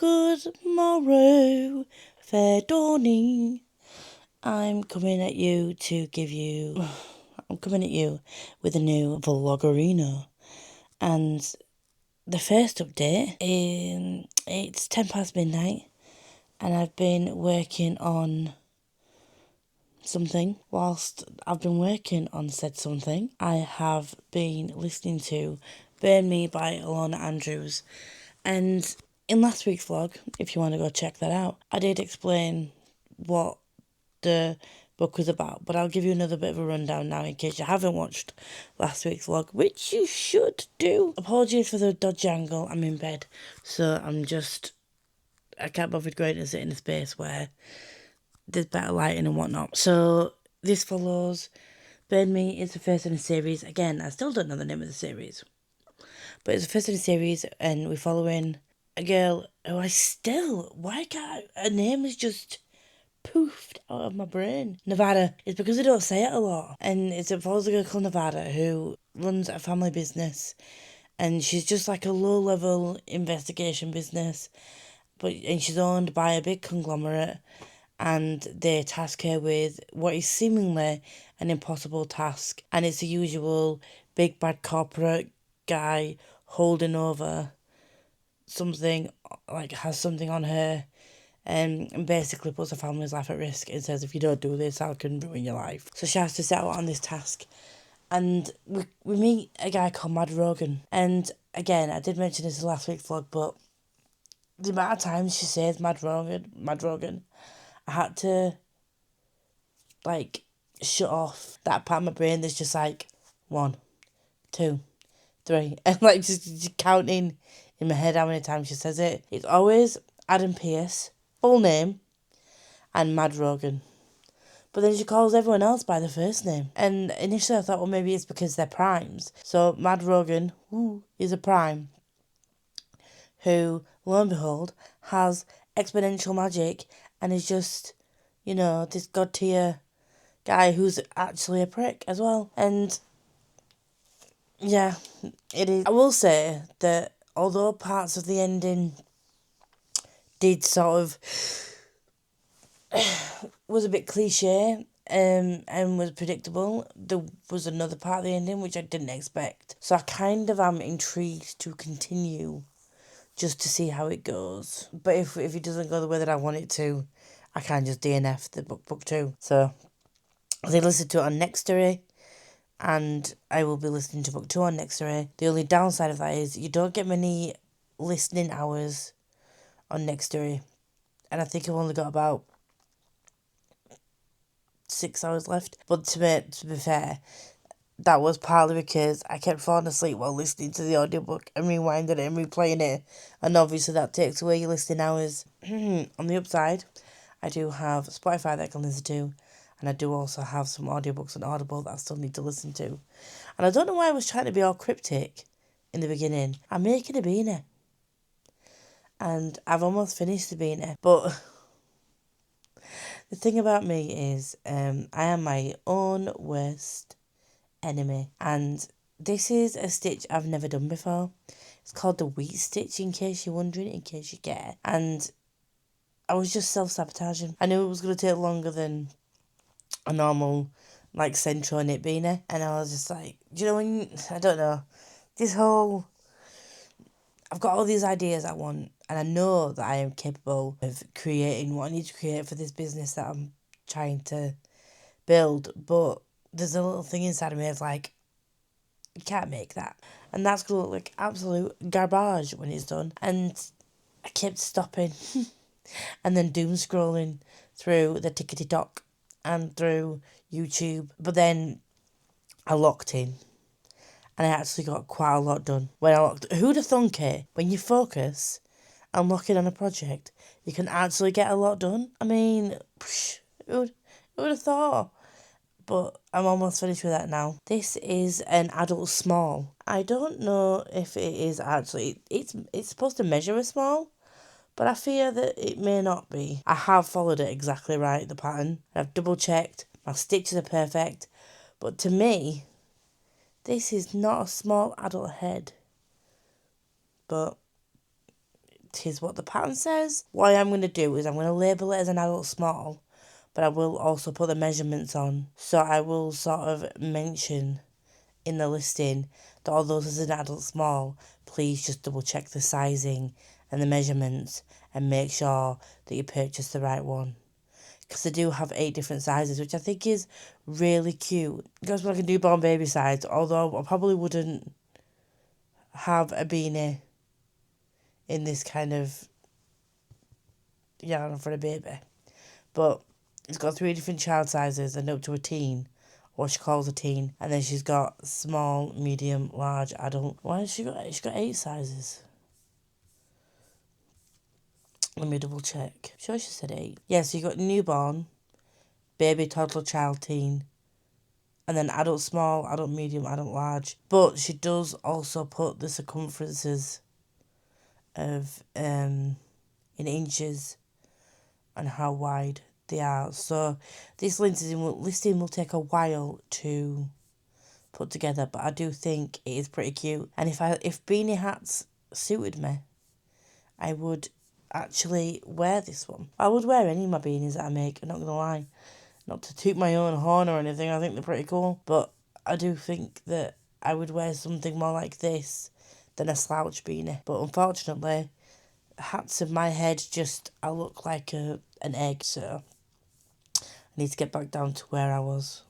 Good morrow, fair dawning. I'm coming at you with a new vloggerino. And the first update, it's 10 past midnight, and I've been working on something. Whilst I've been working on said something, I have been listening to Burn Me by Alana Andrews. And in last week's vlog, if you want to go check that out, I did explain what the book was about, but I'll give you another bit of a rundown now in case you haven't watched last week's vlog, which you should do. Apologies for the dodgy angle, I'm in bed, so I can't bother going to sit in a space where there's better lighting and whatnot. So this follows Burn Me is the first in a series. Again, I still don't know the name of the series, but it's the first in a series, and we're following a girl who her name is just poofed out of my brain. Nevada. It's because I don't say it a lot. And it follows a girl called Nevada who runs a family business, and she's just like a low-level investigation business, and she's owned by a big conglomerate, and they task her with what is seemingly an impossible task, and it's the usual big bad corporate guy holding over something, like has something on her, and basically puts her family's life at risk and says, if you don't do this, I can ruin your life. So she has to set out on this task, and we meet a guy called Mad Rogan. And again, I did mention this in last week's vlog, but the amount of times she says Mad Rogan, I had to shut off that part of my brain that's just 1, 2, 3, and just counting in my head how many times she says it. It's always Adam Pearce, full name, and Mad Rogan. But then she calls everyone else by the first name. And initially I thought, well, maybe it's because they're primes. So Mad Rogan, is a prime who, lo and behold, has exponential magic and is just, this god tier guy who's actually a prick as well. And yeah, it is. I will say that although parts of the ending did sort of was a bit cliche and was predictable, there was another part of the ending which I didn't expect. So I kind of am intrigued to continue just to see how it goes. But if it doesn't go the way that I want it to, I can just DNF the book 2. So I did listen to it on Nextory, and I will be listening to book 2 on Nextory. The only downside of that is you don't get many listening hours on Nextory, and I think I've only got about 6 hours left. But to be fair, that was partly because I kept falling asleep while listening to the audiobook and rewinding it and replaying it, and obviously that takes away your listening hours. On the upside, I do have Spotify that I can listen to, and I do also have some audiobooks on Audible that I still need to listen to. And I don't know why I was trying to be all cryptic in the beginning. I'm making a beanie, and I've almost finished the beanie, but the thing about me is I am my own worst enemy, and this is a stitch I've never done before. It's called the wheat stitch, in case you're wondering, in case you care. And I was just self-sabotaging. I knew it was going to take longer than a normal Centro knit beanie, and I was just I don't know, I've got all these ideas I want, and I know that I am capable of creating what I need to create for this business that I'm trying to build, but there's a little thing inside of me that's you can't make that. And that's going to look like absolute garbage when it's done. And I kept stopping and then doom scrolling through the tickety-tock and through YouTube. But then I locked in, and I actually got quite a lot done. Who'd have thunk it? When you focus and lock in on a project, you can actually get a lot done. I mean, who would have thought? But I'm almost finished with that now. This is an adult small. I don't know if it is actually, it's supposed to measure a small, but I fear that it may not be. I have followed it exactly right, the pattern. I've double checked, my stitches are perfect, but to me, this is not a small adult head. But Here's what the pattern says. What I'm going to do is I'm going to label it as an adult small, but I will also put the measurements on. So I will sort of mention in the listing that although this is an adult small, please just double check the sizing and the measurements and make sure that you purchase the right one. Because they do have 8 different sizes, which I think is really cute. It goes for like a newborn baby size, although I probably wouldn't have a beanie in this kind of yarn for a baby. But it's got 3 different child sizes and up to a teen, or she calls a teen. And then she's got small, medium, large, adult. Why has she got 8? She's got 8 sizes. Let me double check. Sure she said 8. Yeah, so you got newborn, baby, toddler, child, teen, and then adult small, adult medium, adult large. But she does also put the circumferences of in inches and how wide they are. So this listing will take a while to put together, but I do think it is pretty cute. And if beanie hats suited me, I would actually wear this one. I would wear any of my beanies that I make, I'm not going to lie. Not to toot my own horn or anything, I think they're pretty cool. But I do think that I would wear something more like this than a slouch beanie. But unfortunately, hats in my head I look like an egg, so I need to get back down to where I was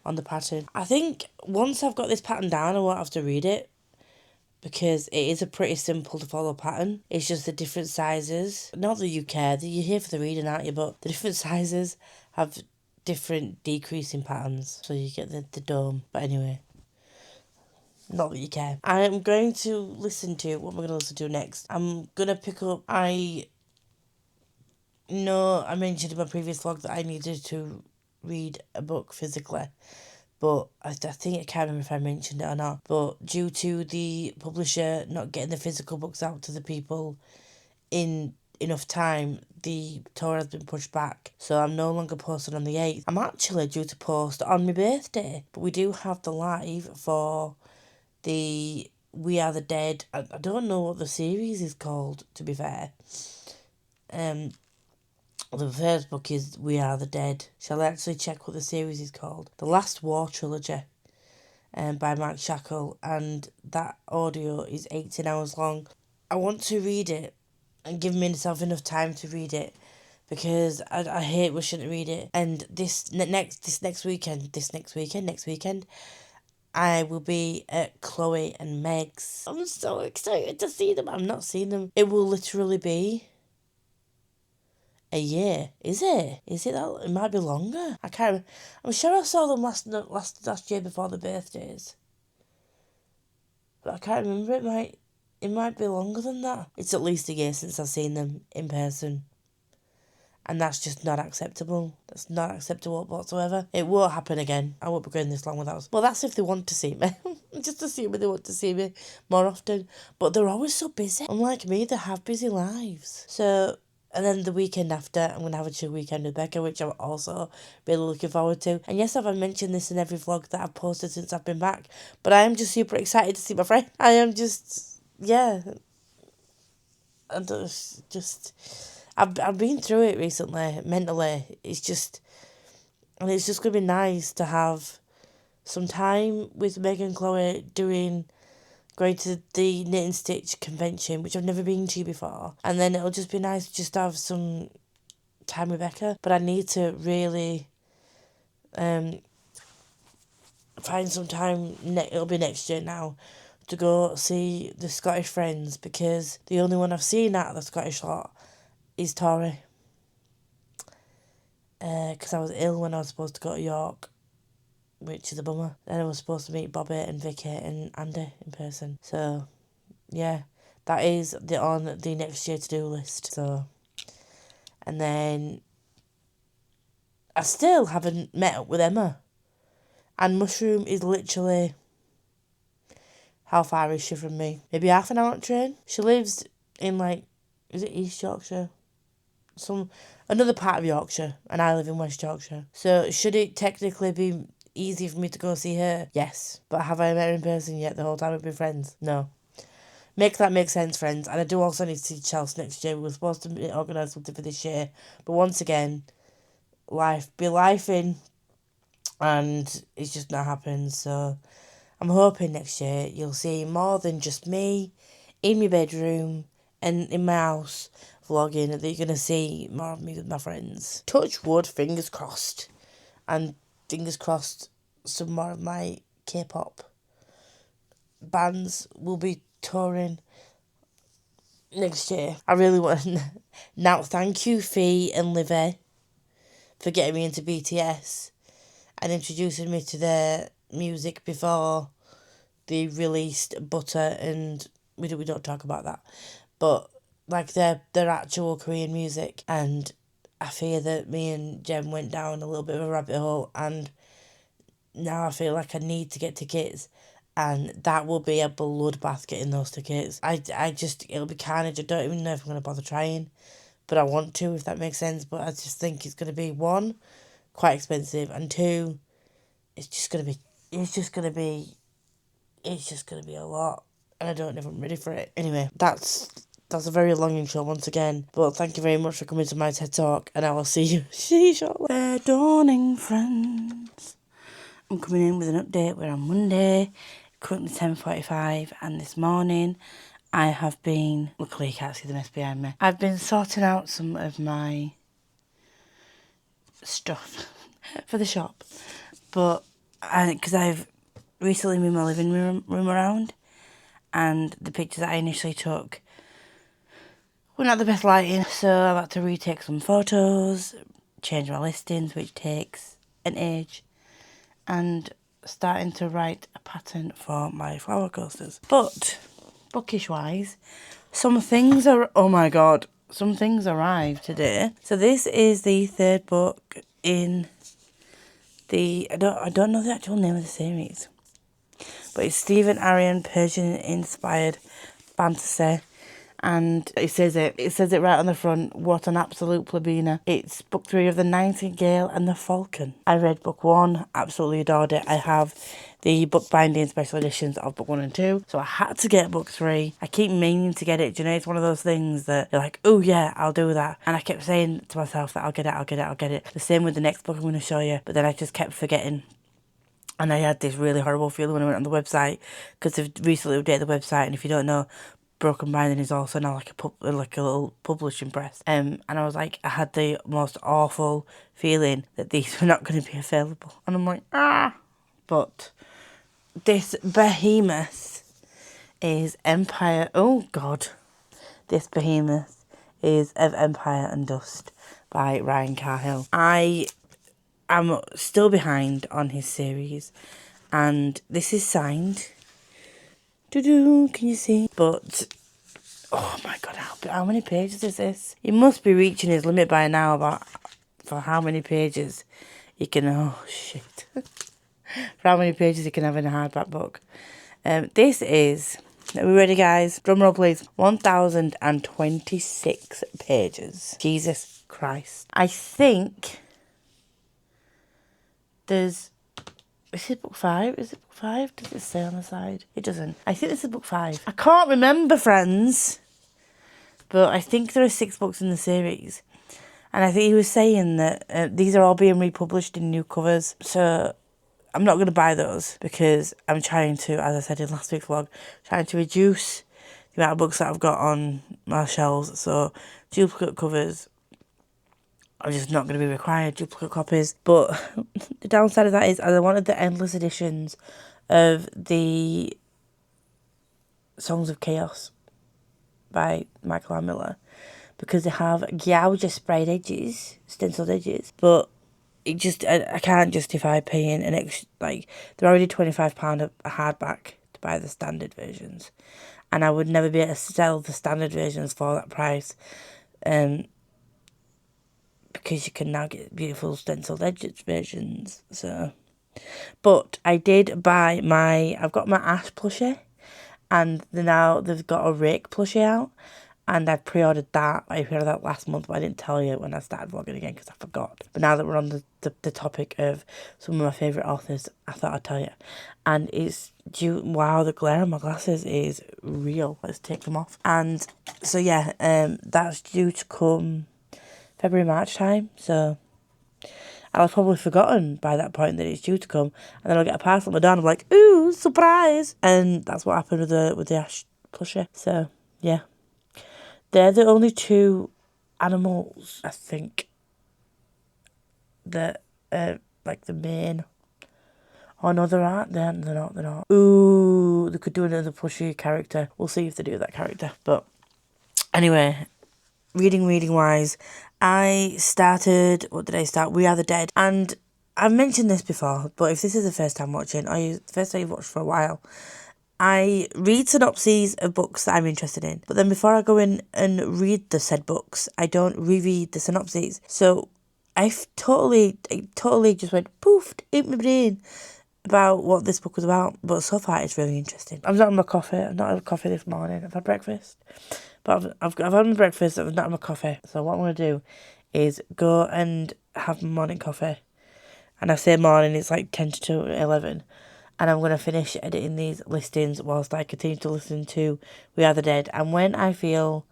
on the pattern. I think once I've got this pattern down, I won't have to read it, because it is a pretty simple to follow pattern. It's just the different sizes. Not that you care, you're here for the reading, aren't you? But the different sizes have different decreasing patterns. So you get the dome. But anyway, not that you care. I'm going to listen to, what am I going to listen to next? I'm going to pick up, I know I mentioned in my previous vlog that I needed to read a book physically. But I think, I can't remember if I mentioned it or not. But due to the publisher not getting the physical books out to the people in enough time, the tour has been pushed back. So I'm no longer posting on the 8th. I'm actually due to post on my birthday. But we do have the live for the We Are the Dead. I don't know what the series is called, to be fair. The first book is We Are the Dead. Shall I actually check what the series is called? The Last War Trilogy, by Mark Shackle, and that audio is 18 hours long. I want to read it and give myself enough time to read it, because I hate rushing to read it. And next weekend, I will be at Chloe and Meg's. I'm so excited to see them. I've not seen them. It will literally be a year. Is it? Is it that? It might be longer. I can't. I'm sure I saw them last year before the birthdays, but I can't remember. It might be longer than that. It's at least a year since I've seen them in person, and that's just not acceptable. That's not acceptable whatsoever. It won't happen again. I won't be going this long without. Well, that's if they want to see me. Just assuming they want to see me more often. But they're always so busy. Unlike me, they have busy lives. So. And then the weekend after, I'm going to have a chill weekend with Becca, which I'm also really looking forward to. And yes, I've mentioned this in every vlog that I've posted since I've been back. But I am just super excited to see my friend. I am just, yeah. And I've been through it recently, mentally. And it's just going to be nice to have some time with Meg and Chloe going to the Knit&Stitch convention, which I've never been to before. And then it'll just be nice just to have some time with Becca. But I need to really find some time, it'll be next year now, to go see the Scottish friends, because the only one I've seen out of the Scottish lot is Tori. Because I was ill when I was supposed to go to York, which is a bummer. Then I was supposed to meet Bobby and Vicky and Andy in person. So, yeah, that is on the next year to-do list. So, and then I still haven't met up with Emma. And Mushroom is literally, how far is she from me? Maybe half an hour on train. She lives in is it East Yorkshire? Another part of Yorkshire, and I live in West Yorkshire. So should it technically be easy for me to go see her? Yes. But have I met her in person yet the whole time we've been friends? No. Make that make sense, friends. And I do also need to see Chels next year. We were supposed to organise something for this year. But once again, life be lifing, and it's just not happened. So I'm hoping next year you'll see more than just me in my bedroom and in my house vlogging, that you're going to see more of me with my friends. Touch wood, fingers crossed. And fingers crossed some more of my K-pop bands will be touring next year. I really want to... Now, thank you, Fee and Livy, for getting me into BTS and introducing me to their music before they released Butter, and we don't talk about that. But, like, their actual Korean music. And I fear that me and Jem went down a little bit of a rabbit hole, and now I feel like I need to get tickets, and that will be a bloodbath getting those tickets. It'll be carnage. I don't even know if I'm going to bother trying, but I want to, if that makes sense. But I just think it's going to be, one, quite expensive, and two, it's just going to be a lot, and I don't know if I'm ready for it. Anyway, that's a very long intro once again, but thank you very much for coming to my TED Talk, and I will see you shortly. Fair dawning, friends. I'm coming in with an update. We're on Monday, currently 10:45, and this morning I have been, luckily you can't see the mess behind me, I've been sorting out some of my stuff for the shop, but because I've recently moved my living room around, and the pictures that I initially took were not the best lighting, so I've had to retake some photos, change my listings, which takes an age, and starting to write a pattern for my flower coasters. But bookish wise, some things arrived today. So this is the third book in the, I don't know the actual name of the series, but it's Stephen Arion Persian inspired fantasy. And it says it right on the front. What an absolute plebina. It's book 3 of The Nightingale and the Falcon. I read book 1, absolutely adored it. I have the book binding special editions of book 1 and 2, so I had to get book 3. I keep meaning to get it. Do you know, it's one of those things that you're like, oh yeah, I'll do that. And I kept saying to myself that I'll get it. The same with the next book I'm going to show you, but then I just kept forgetting. And I had this really horrible feeling when I went on the website, because they've recently updated the website, and if you don't know, Broken Binding is also now like a little publishing press. And I was like, I had the most awful feeling that these were not going to be available. And I'm like, But this behemoth is Empire. Oh, God. This behemoth is Of Empire and Dust by Ryan Cahill. I am still behind on his series, and this is signed. Can you see? But, oh my God, how many pages is this? He must be reaching his limit by now for how many pages he can, for how many pages he can have in a hardback book. This is, are we ready, guys? Drum roll, please. 1,026 pages. Jesus Christ. I think there's... Is it book 5? Is it book 5? Does it say on the side? It doesn't. I think this is book 5. I can't remember, friends. But I think there are 6 books in the series. And I think he was saying that these are all being republished in new covers. So I'm not going to buy those, because I'm trying to, as I said in last week's vlog, trying to reduce the amount of books that I've got on my shelves. So duplicate covers are just not going to be required, duplicate copies. But the downside of that is I wanted the endless editions of the Songs of Chaos by Michael R. Miller, because they have gouge sprayed edges, stenciled edges, but it just, I can't justify paying an extra, like, they're already £25 a hardback to buy the standard versions, and I would never be able to sell the standard versions for that price, because you can now get beautiful stenciled edges versions. So, but I did buy I've got my Ash plushie, and they've got a Rake plushie out, And I pre-ordered that. I pre-ordered that last month, but I didn't tell you when I started vlogging again because I forgot. But now that we're on the topic of some of my favourite authors, I thought I'd tell you. And it's due... Wow, the glare on my glasses is real. Let's take them off. And so, yeah, that's due to come February, March time. So I'll have probably forgotten by that point that it's due to come. And then I'll get a parcel at my door and I'm like, ooh, surprise! And that's what happened with the Ash plushie. So, yeah. They're the only two animals, I think, that like the main. Oh no, there aren't. They're not. Ooh, they could do another plushie character. We'll see if they do that character. But anyway, reading wise, I started. What did I start? We Are the Dead, and I've mentioned this before. But if this is the first time watching, or the first time you've watched for a while, I read synopses of books that I'm interested in. But then before I go in and read the said books, I don't reread the synopses. So I totally just went poof in my brain about what this book was about. But so far it's really interesting. I've not had my coffee. I've not had coffee this morning. I've had breakfast. But I've had my breakfast. I've not had my coffee. So what I'm going to do is go and have my morning coffee. And I say morning, it's like 10 to 11. And I'm going to finish editing these listings whilst I continue to listen to We Are the Dead. And when I feel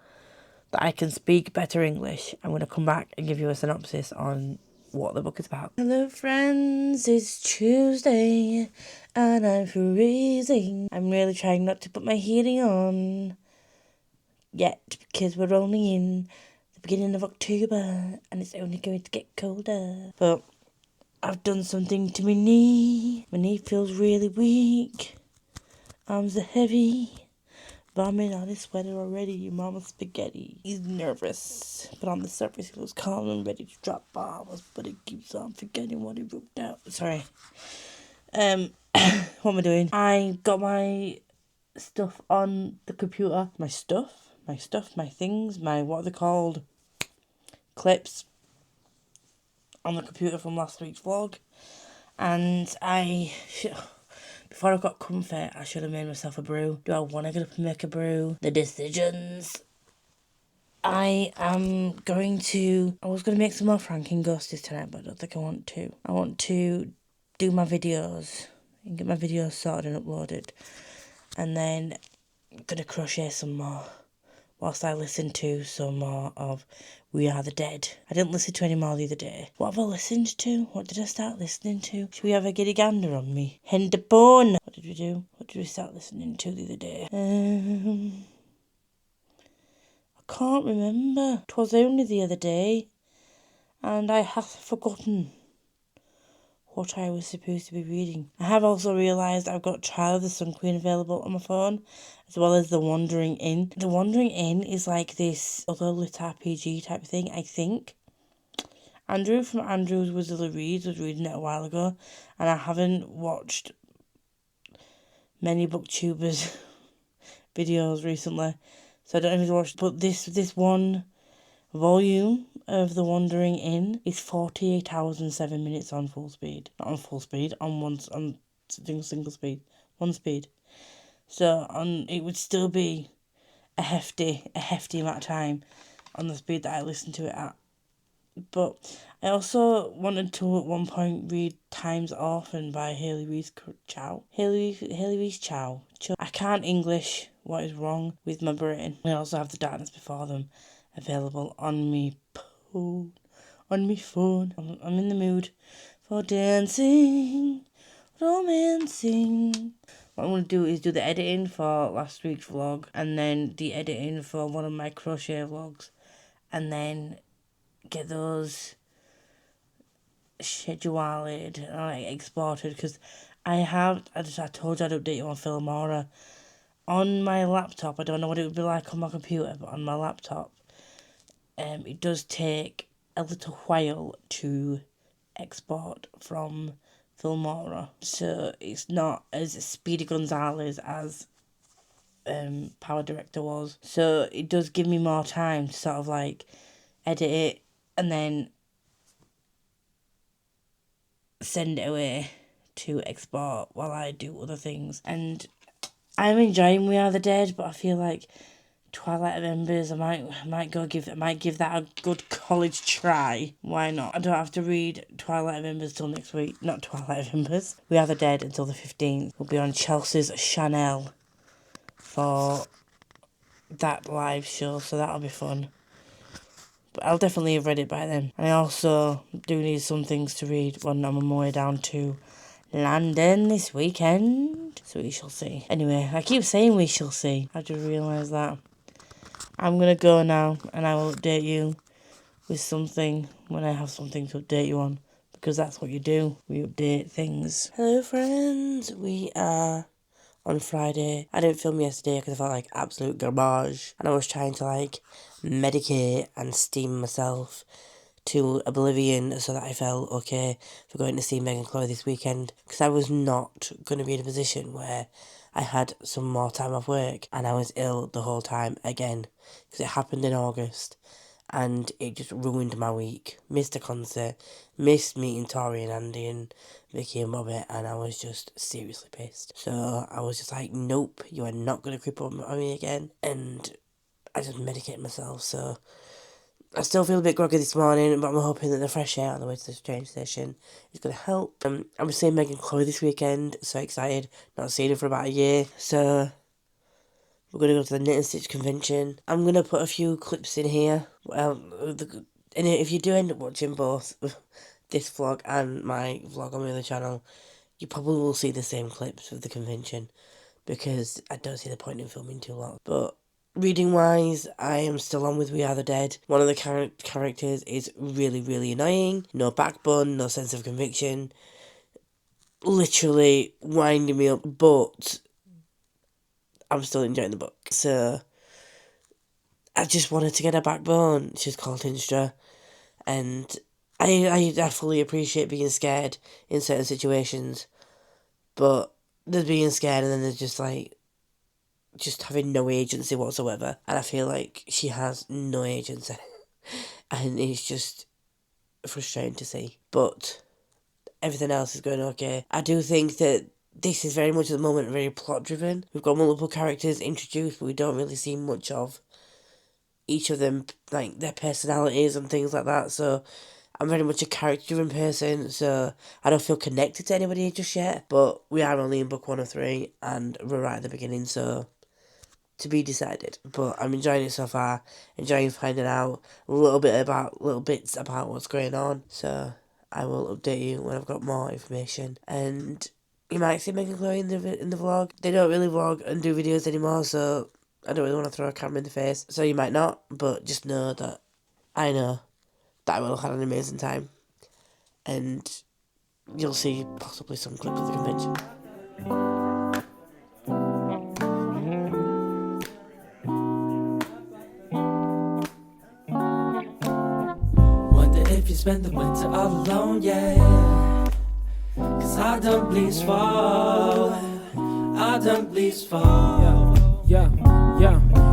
that I can speak better English, I'm going to come back and give you a synopsis on what the book is about. Hello friends, it's Tuesday and I'm freezing. I'm really trying not to put my heating on yet because we're only in the beginning of October and it's only going to get colder. But I've done something to my knee. My knee feels really weak. Arms are heavy. Vomit on his sweater already. Mama's spaghetti. He's nervous. But on the surface he looks calm and ready to drop bombs. But he keeps on forgetting what he wrote down. Sorry. What am I doing? I got my stuff on the computer. My things, what are they called? Clips. On the computer from last week's vlog. And before I got comfy, I should have made myself a brew. Do I want to get up and make a brew? The decisions. I was going to make some more Franken Ghosties tonight, but I don't think I want to. I want to do my videos and get my videos sorted and uploaded. And then I'm going to crochet some more whilst I listen to some more of We Are the Dead. I didn't listen to any more the other day. What have I listened to? What did I start listening to? Should we have a giddy gander on me? Henderbone. What did we do? What did we start listening to the other day? I can't remember. 'Twas only the other day, and I have forgotten what I was supposed to be reading. I have also realised I've got Trial of the Sun Queen available on my phone, as well as The Wandering Inn. The Wandering Inn is like this other lit RPG type thing, I think. Andrew from Andrew's Wizardly Reads was reading it a while ago, and I haven't watched many booktubers' videos recently, so I don't know if you watched. But this one volume of The Wandering Inn is 48 hours and 7 minutes on full speed. Not on full speed, on single speed. One speed. So it would still be a hefty amount of time on the speed that I listened to it at. But I also wanted to at one point read Time's Orphan by Hayley Reese Chow. Hayley Reese Chow. I can't English. What is wrong with my brain? I also have The Darkness Before Them available on me phone. I'm in the mood for dancing, romancing. What I'm going to do is do the editing for last week's vlog, and then the editing for one of my crochet vlogs, and then get those scheduled and exported, because I told you I'd update you on Filmora. On my laptop, I don't know what it would be like on my computer, but on my laptop, it does take a little while to export from Filmora. So it's not as Speedy Gonzales as Power Director was. So it does give me more time to sort of like edit it and then send it away to export while I do other things. And I'm enjoying We Are the Dead, but I feel like Twilight of Embers, I might give that a good college try. Why not? I don't have to read Twilight of Embers till next week. Not Twilight of Embers. We Are the Dead until the 15th. We'll be on Chelsea's Chanel for that live show, so that'll be fun. But I'll definitely have read it by then. And I also do need some things to read when I'm on my way down to London this weekend. So we shall see. Anyway, I keep saying we shall see. I just realised that. I'm going to go now and I will update you with something when I have something to update you on. Because that's what you do. We update things. Hello friends. We are on Friday. I didn't film yesterday because I felt like absolute garbage. And I was trying to like medicate and steam myself to oblivion so that I felt okay for going to see Meg and Chloe this weekend. Because I was not going to be in a position where I had some more time off work and I was ill the whole time again. Because it happened in August and it just ruined my week. Missed a concert, missed meeting Tori and Andy and Vicky and Bobby, and I was just seriously pissed. So I was just like, nope, you are not going to creep up on me again. And I just medicated myself, so I still feel a bit groggy this morning, but I'm hoping that the fresh air on the way to the train station is going to help. I'm seeing Meg and Chloe this weekend, so excited. Not seen her for about a year, so we're going to go to the Knit&Stitch convention. I'm going to put a few clips in here. Well, and if you do end up watching both this vlog and my vlog on my other channel, you probably will see the same clips of the convention, because I don't see the point in filming too long. But reading wise, I am still on with We Are the Dead. One of the characters is really, really annoying. No backbone, no sense of conviction. Literally winding me up, but I'm still enjoying the book. So I just wanted to get a backbone. She's called Instra. And I fully appreciate being scared in certain situations. But there's being scared and then there's just like just having no agency whatsoever. And I feel like she has no agency. And it's just frustrating to see. But everything else is going okay. I do think that this is very much at the moment very plot driven. We've got multiple characters introduced, but we don't really see much of each of them, like their personalities and things like that. So I'm very much a character driven person, so I don't feel connected to anybody just yet. But we are only in book 1 of 3 and we're right at the beginning, so to be decided. But I'm enjoying it so far, enjoying finding out little bits about what's going on. So I will update you when I've got more information. And you might see Meg and Chloe in the vlog. They don't really vlog and do videos anymore, so I don't really want to throw a camera in the face. So you might not, but just know that I know that I will have had an amazing time. And you'll see possibly some clips of the convention. If you spend the winter all alone, yeah. Cause I don't please fall. I don't please fall. Yeah.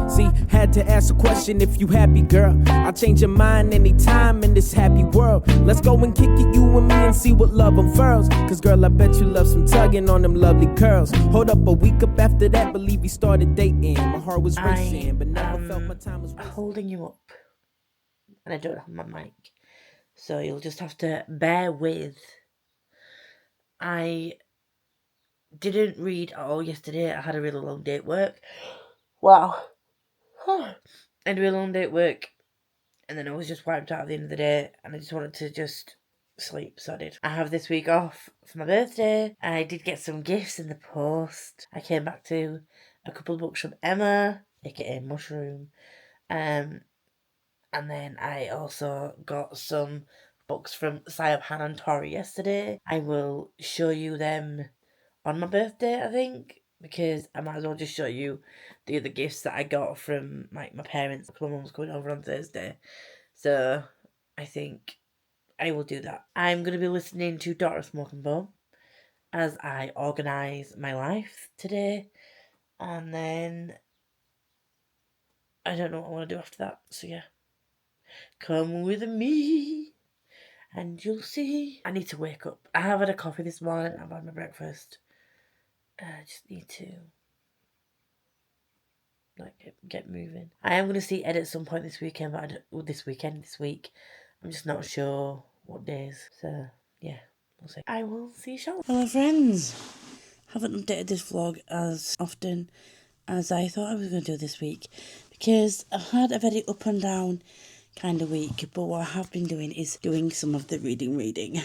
See, had to ask a question if you happy, girl. I'll change your mind anytime in this happy world. Let's go and kick it, you and me, and see what love unfurls. Cause girl, I bet you love some tugging on them lovely curls. Hold up, a week up after that, believe we started dating. My heart was racing, but never felt my time was wasting. Holding you up, and I don't have my mic, so you'll just have to bear with. I didn't read at all yesterday. I had a really long day at work. Wow. I had a really long day at work, and then I was just wiped out at the end of the day, and I just wanted to just sleep, so I did. I have this week off for my birthday. I did get some gifts in the post. I came back to a couple of books from Emma, aka Mushroom, and then I also got some books from Scifier and Tori yesterday. I will show you them on my birthday, I think, because I might as well just show you the other gifts that I got from my parents. My mum's coming over on Thursday, so I think I will do that. I'm going to be listening to Daughter of Smoke and Bone as I organise my life today, and then I don't know what I want to do after that, so yeah. Come with me and you'll see. I need to wake up. I have had a coffee this morning. I've had my breakfast. I just need to get moving. I am going to see Ed at some point this weekend, but this week. I'm just not sure what days. So, yeah, we'll see. I will see you shortly. Hello, friends. Haven't updated this vlog as often as I thought I was going to do this week because I've had a very up and down kind of week, but what I have been doing is doing some of the reading.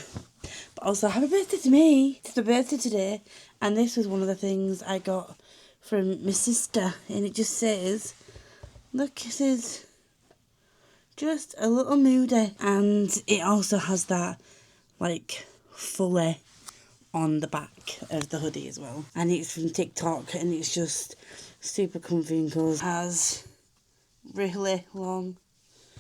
But also, happy birthday to me. It's my birthday today, and this was one of the things I got from my sister, and it just says, look, it says just a little moody, and it also has that like fully on the back of the hoodie as well, and it's from TikTok, and it's just super comfy and cozy. Has really long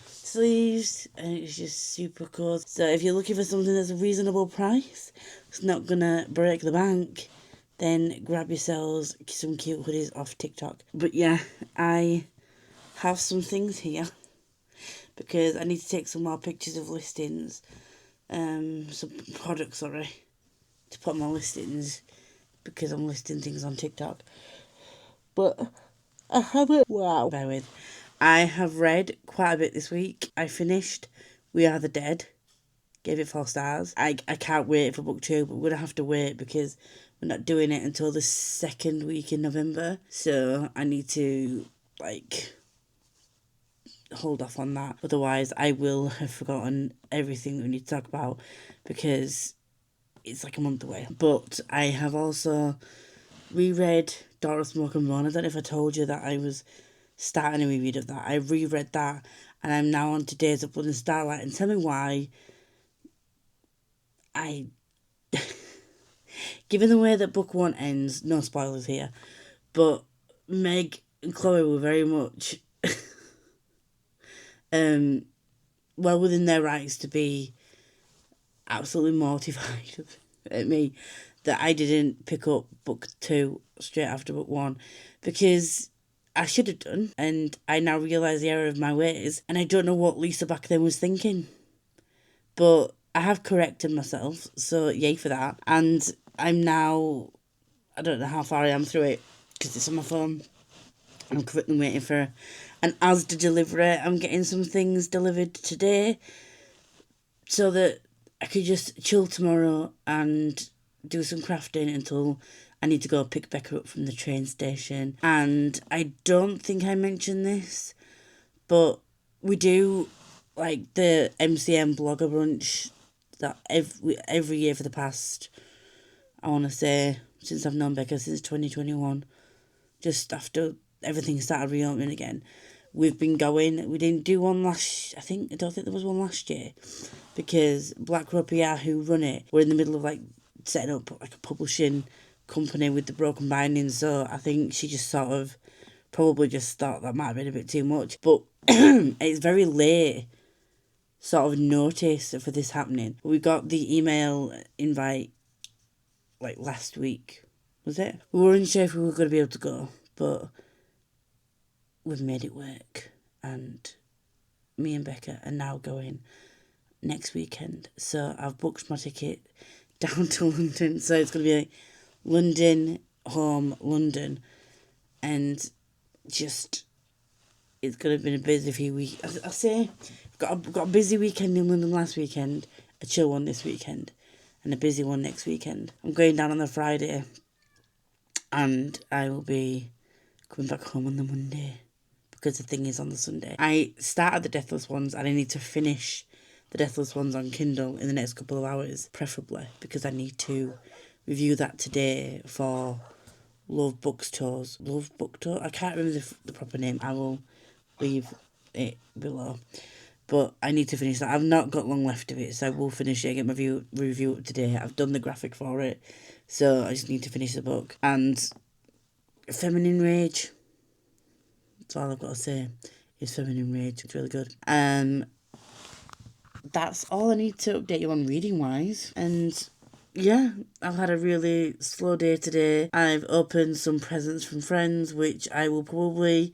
sleeves, and it's just super cozy. So if you're looking for something that's a reasonable price, it's not gonna break the bank, then grab yourselves some cute hoodies off TikTok. But yeah, I have some things here because I need to take some more pictures of listings, some products, sorry, to put on my listings because I'm listing things on TikTok. But I haven't, bear with. I have read quite a bit this week. I finished We Are the Dead. Gave it 4 stars. I can't wait for Booktube, but we're going to have to wait because we're not doing it until the second week in November. So I need to, hold off on that. Otherwise, I will have forgotten everything that we need to talk about because it's like a month away. But I have also reread Daughter of Smoke and Bone. I don't know if I told you that I was starting a reread of that. I reread that, and I'm now on to Days of Blood and Starlight. And tell me why given the way that book 1 ends, no spoilers here, but Meg and Chloe were very much well within their rights to be absolutely mortified at me that I didn't pick up book 2 straight after book 1, because I should have done, and I now realise the error of my ways, and I don't know what Lisa back then was thinking. But I have corrected myself, so yay for that. And I'm now, I don't know how far I am through it, because it's on my phone. I'm currently waiting for an Asda delivery. I'm getting some things delivered today so that I could just chill tomorrow and do some crafting until I need to go pick Becca up from the train station. And I don't think I mentioned this, but we do like the MCM blogger brunch that every year for the past, I want to say, since I've known Becca, since 2021, just after everything started reopening again. We've been going. We didn't do one I don't think there was one last year, because Black Row PR, who run it, were in the middle of setting up a publishing company with the broken bindings, so I think she just sort of probably just thought that might have been a bit too much. But it's very late sort of notice for this happening. We got the email invite last week, was it? We were unsure if we were going to be able to go, but we've made it work, and me and Becca are now going next weekend. So I've booked my ticket down to London, so it's going to be London, home, London, and just, it's going to have been a busy few weeks. I say, got a busy weekend in London last weekend, a chill one this weekend, and a busy one next weekend. I'm going down on the Friday, and I will be coming back home on the Monday, because the thing is on the Sunday. I started the Deathless Ones, and I need to finish the Deathless Ones on Kindle in the next couple of hours, preferably, because I need to review that today for Love Bookstores. Love Booktours? I can't remember the proper name. I will leave it below. But I need to finish that. I've not got long left of it, so I will finish it, get my review up today. I've done the graphic for it, so I just need to finish the book. And Feminine Rage, that's all I've got to say, is Feminine Rage. It's really good. That's all I need to update you on reading-wise. And yeah, I've had a really slow day today. I've opened some presents from friends, which I will probably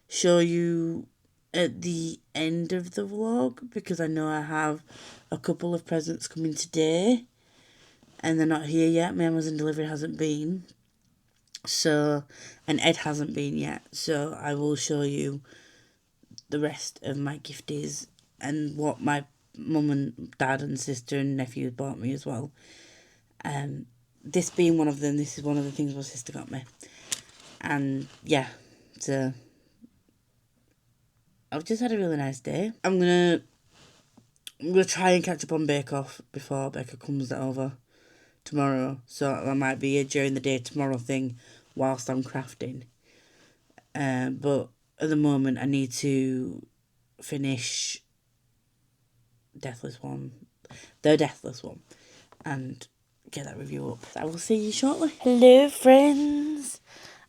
show you at the end of the vlog, because I know I have a couple of presents coming today, and they're not here yet. My Amazon delivery hasn't been. So, and Ed hasn't been yet, so I will show you the rest of my gifties and what my mum and dad and sister and nephews bought me as well. This being one of them, this is one of the things my sister got me. And yeah, so I've just had a really nice day. I'm gonna try and catch up on Bake Off before Becca comes over tomorrow. So I might be a during the day tomorrow thing whilst I'm crafting. But at the moment I need to finish the Deathless one, and get that review up. I will see you shortly. Hello friends,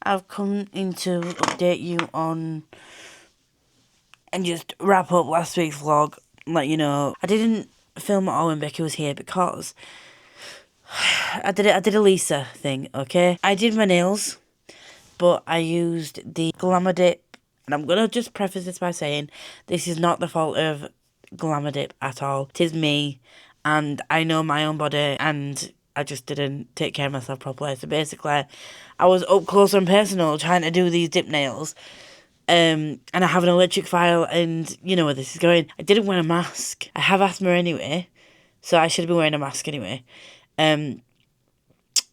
I've come in to update you on and just wrap up last week's vlog. Let you know I didn't film it all when Becky was here because I did a Lisa thing, okay? I did my nails, but I used the Glamour Dip, and I'm gonna just preface this by saying this is not the fault of Glamour Dip at all. It is me, and I know my own body, and I just didn't take care of myself properly. So basically, I was up close and personal trying to do these dip nails. And I have an electric file, and you know where this is going. I didn't wear a mask. I have asthma anyway, so I should have been wearing a mask anyway. And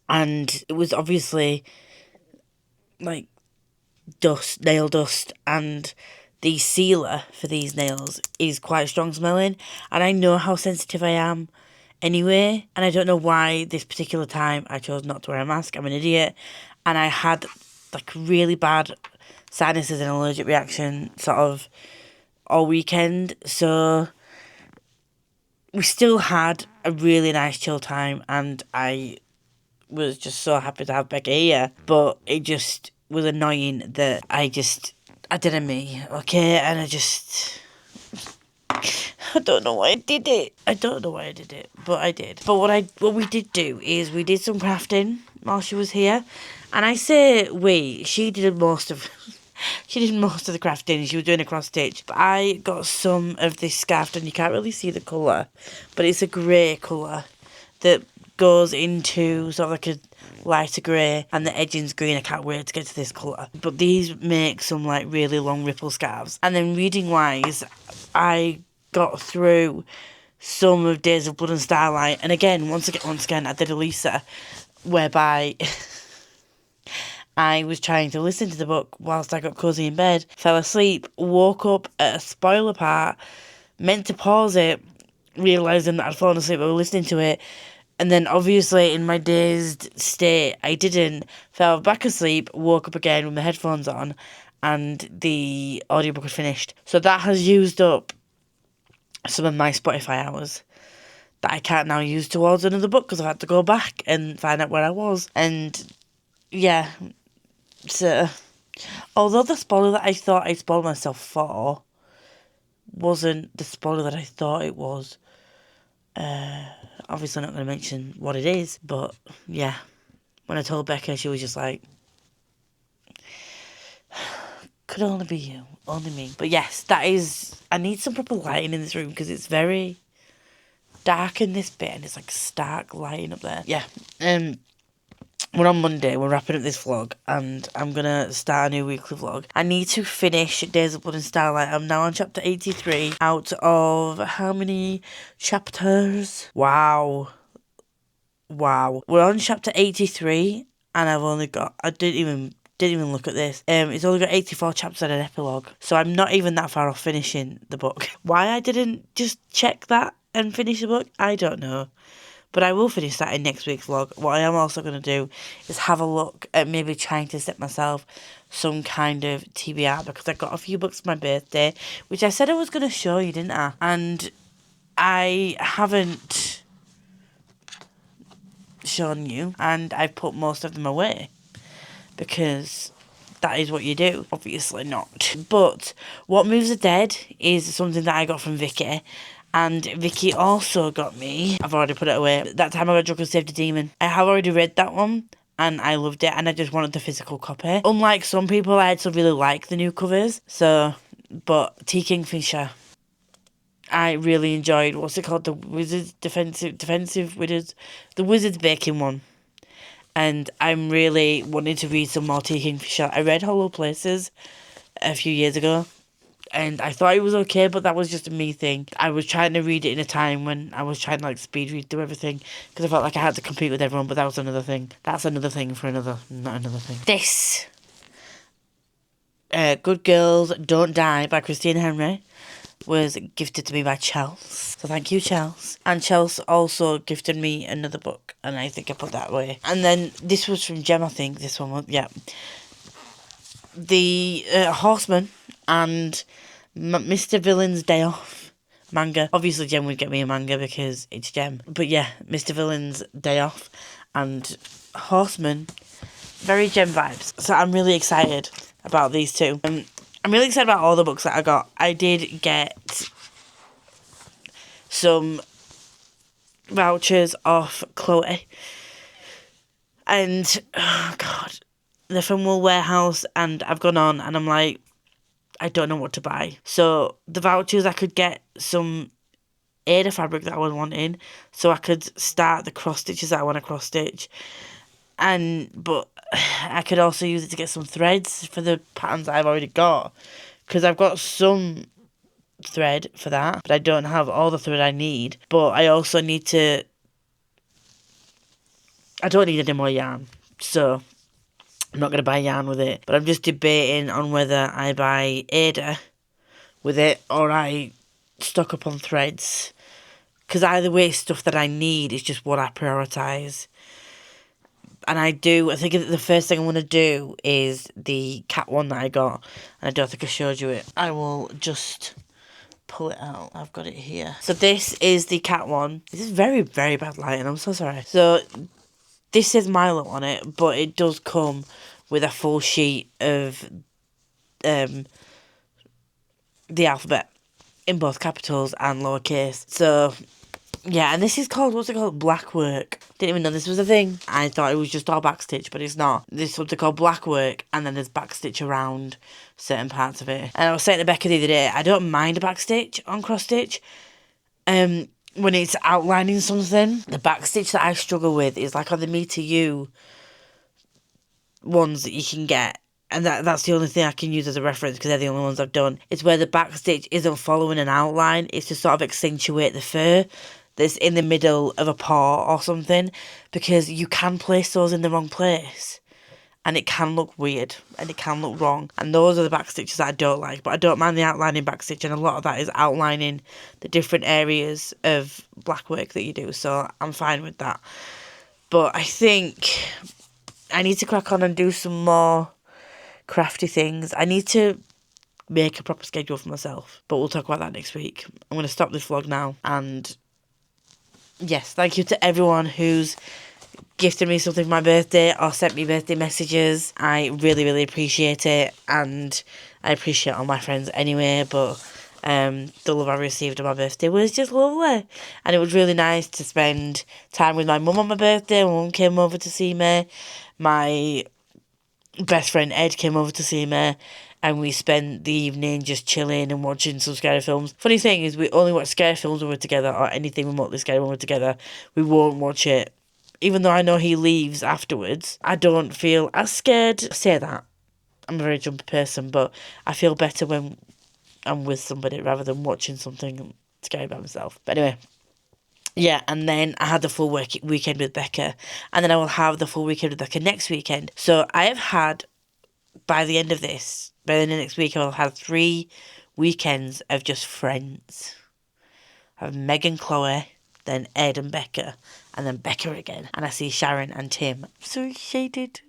it was obviously like nail dust, and the sealer for these nails is quite strong smelling, and I know how sensitive I am anyway, and I don't know why this particular time I chose not to wear a mask. I'm an idiot, and I had like really bad sinuses and allergic reaction sort of all weekend, so we still had a really nice chill time, and I was just so happy to have Becca here, but it just was annoying that I did a me, okay, and I don't know why I did it. But I did. But what we did do is we did some crafting while she was here, and I say she did most of the crafting. She was doing a cross stitch, but I got some of this scarf, and you can't really see the colour, but it's a grey colour that goes into sort of like a lighter grey, and the edging's green. I can't wait to get to this colour. But these make some like really long ripple scarves. And then reading wise, I got through some of Days of Blood and Starlight, and again, once again, I did a Lisa, whereby I was trying to listen to the book whilst I got cosy in bed, fell asleep, woke up at a spoiler part, meant to pause it, realising that I'd fallen asleep while listening to it, and then obviously in my dazed state, I didn't, fell back asleep, woke up again with my headphones on, and the audiobook had finished. So that has used up some of my Spotify hours that I can't now use towards another book because I've had to go back and find out where I was. And yeah, so although the spoiler that I thought I spoiled myself for wasn't the spoiler that I thought it was, obviously I'm not going to mention what it is, but yeah, when I told Becca, she was just like, could only be you, only me. But yes, I need some proper lighting in this room because it's very dark in this bit, and it's like stark lighting up there. Yeah, we're on Monday, we're wrapping up this vlog, and I'm going to start a new weekly vlog. I need to finish Days of Blood and Starlight. I'm now on chapter 83 out of how many chapters? Wow. We're on chapter 83, and I didn't even look at this. It's only got 84 chapters and an epilogue, so I'm not even that far off finishing the book. Why I didn't just check that and finish the book, I don't know. But I will finish that in next week's vlog. What I am also going to do is have a look at maybe trying to set myself some kind of TBR, because I got a few books for my birthday, which I said I was going to show you, didn't I? And I haven't shown you, and I've put most of them away, because that is what you do. Obviously not. But What Moves the Dead is something that I got from Vicky. And Vicky also got me, I've already put it away, That Time I Got Drunk and Saved a Demon. I have already read that one, and I loved it, and I just wanted the physical copy. Unlike some people, I actually really like the new covers. But T. Kingfisher, I really enjoyed, what's it called? The Wizards Defensive Wizards, the Wizards Baking one. And I'm really wanting to read some more T. Kingfisher. I read Hollow Places a few years ago, and I thought it was okay, but that was just a me thing. I was trying to read it in a time when I was trying to like speed read through everything, because I felt like I had to compete with everyone, but that was another thing. That's another thing for not another thing. This, Good Girls Don't Die by Christine Henry, was gifted to me by Chels. So thank you, Chels. And Chels also gifted me another book, and I think I put that away. And then this was from Jem, I think. This one was, yeah. The Horseman and Mr. Villain's Day Off manga. Obviously, Jem would get me a manga because it's Jem. But yeah, Mr. Villain's Day Off and Horseman, very Jem vibes. So I'm really excited about these two. I'm really excited about all the books that I got. I did get some vouchers off Chloe. And, oh God, they're from Wool Warehouse, and I've gone on and I'm like, I don't know what to buy. So the vouchers, I could get some Ada fabric that I was wanting, so I could start the cross stitches that I want to cross stitch. But I could also use it to get some threads for the patterns that I've already got, because I've got some thread for that, but I don't have all the thread I need. But I also need to, I don't need any more yarn, so I'm not going to buy yarn with it. But I'm just debating on whether I buy Ada with it or I stock up on threads, because either way, stuff that I need is just what I prioritise. And I think the first thing I want to do is the cat one that I got. And I don't think I showed you it. I will just pull it out. I've got it here. So this is the cat one. This is very, very bad lighting. I'm so sorry. So this says Milo on it, but it does come with a full sheet of the alphabet in both capitals and lowercase. So yeah, and this is called, what's it called? Blackwork. Didn't even know this was a thing. I thought it was just all backstitch, but it's not. This is something called Blackwork, and then there's backstitch around certain parts of it. And I was saying to Becca the other day, I don't mind a backstitch on cross stitch. When it's outlining something, the backstitch that I struggle with is like on the Me to You ones that you can get. And that's the only thing I can use as a reference, because they're the only ones I've done. It's where the backstitch isn't following an outline. It's to sort of accentuate the fur that's in the middle of a paw or something, because you can place those in the wrong place and it can look weird and it can look wrong. And those are the backstitches that I don't like, but I don't mind the outlining backstitch, and a lot of that is outlining the different areas of black work that you do, so I'm fine with that. But I think I need to crack on and do some more crafty things. I need to make a proper schedule for myself, but we'll talk about that next week. I'm going to stop this vlog now, and yes, thank you to everyone who's gifted me something for my birthday or sent me birthday messages. I really, really appreciate it, and I appreciate all my friends anyway, but the love I received on my birthday was just lovely. And it was really nice to spend time with my mum on my birthday. My mum came over to see me. My best friend Ed came over to see me, and we spent the evening just chilling and watching some scary films. Funny thing is, we only watch scary films when we're together, or anything remotely scary when we're together. We won't watch it. Even though I know he leaves afterwards, I don't feel as scared. I say that. I'm a very jumpy person, but I feel better when I'm with somebody rather than watching something scary by myself. But anyway, yeah, and then I had the full weekend with Becca, and then I will have the full weekend with Becca next weekend. So I have had, by the end of next week, I'll have 3 weekends of just friends. I have Meg and Chloe, then Ed and Becca, and then Becca again. And I see Sharon and Tim. I'm so excited.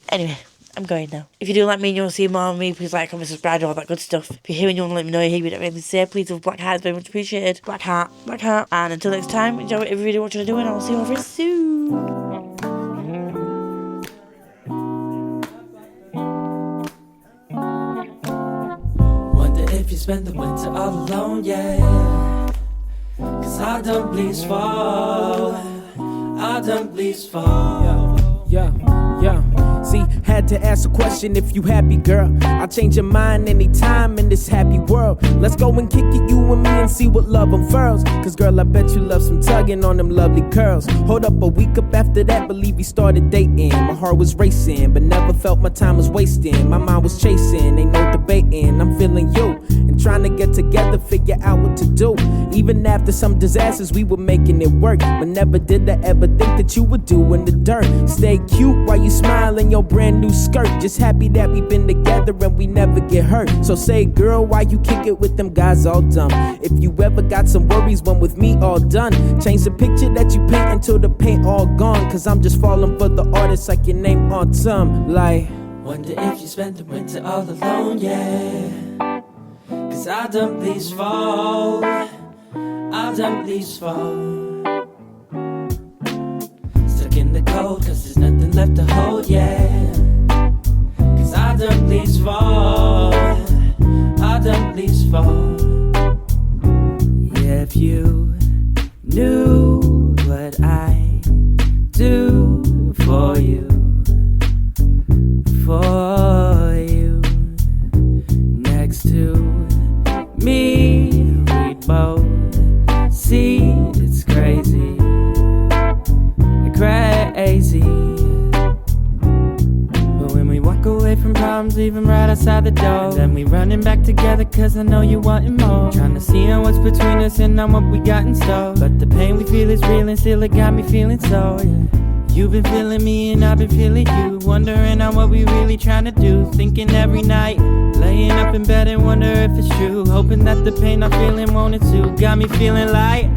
Anyway, I'm going now. If you do like me and you want to see more of me, please like, comment, subscribe, all that good stuff. If you're here and you want to let me know you're here, we don't really say, please do black heart, it's very much appreciated. Black heart, black heart. And until next time, enjoy whatever video what you're doing, and I'll see you all very soon. Wonder if you spend the winter all alone, yeah. Cause I don't bleed fall. I don't bleed fall. Yeah. See, Had to ask a question if you happy, girl. I'll change your mind anytime in this happy world. Let's go and kick it, you and me, and see what love unfurls. Cause girl, I bet you love some tugging on them lovely curls. Hold up, a week up after that, believe we started dating. My heart was racing, but never felt my time was wasting. My mind was chasing, ain't no debating. I'm feeling you, and trying to get together, figure out what to do. Even after some disasters, we were making it work. But never did I ever think that you would do in the dirt. Stay cute while you smile in your brand new skirt. Just happy that we've been together and we never get hurt. So say, girl, why you kick it with them guys all dumb? If you ever got some worries, when with me all done, change the picture that you paint until the paint all gone. Cause I'm just falling for the artist like your name Autumn. Like, wonder if you spent the winter all alone, yeah. Cause I done please fall, I done please fall. Stuck in the cold cause there's nothing left to hold, yeah. Cause I done please fall, I done please fall. Yeah, if you knew what I do for you, next to me, we'd both see it's crazy, crazy. But when we walk away from problems, leave them right outside the door, and then we running back together cause I know you wanting more. Trying to see what's between us and not what we got in store. But the pain we feel is real and still it got me feeling so, yeah. You've been feeling me and I've been feeling you, wondering on what we really trying to do. Thinking every night, laying up in bed and wonder if it's true. Hoping that the pain I'm feeling won't it too. Got me feeling like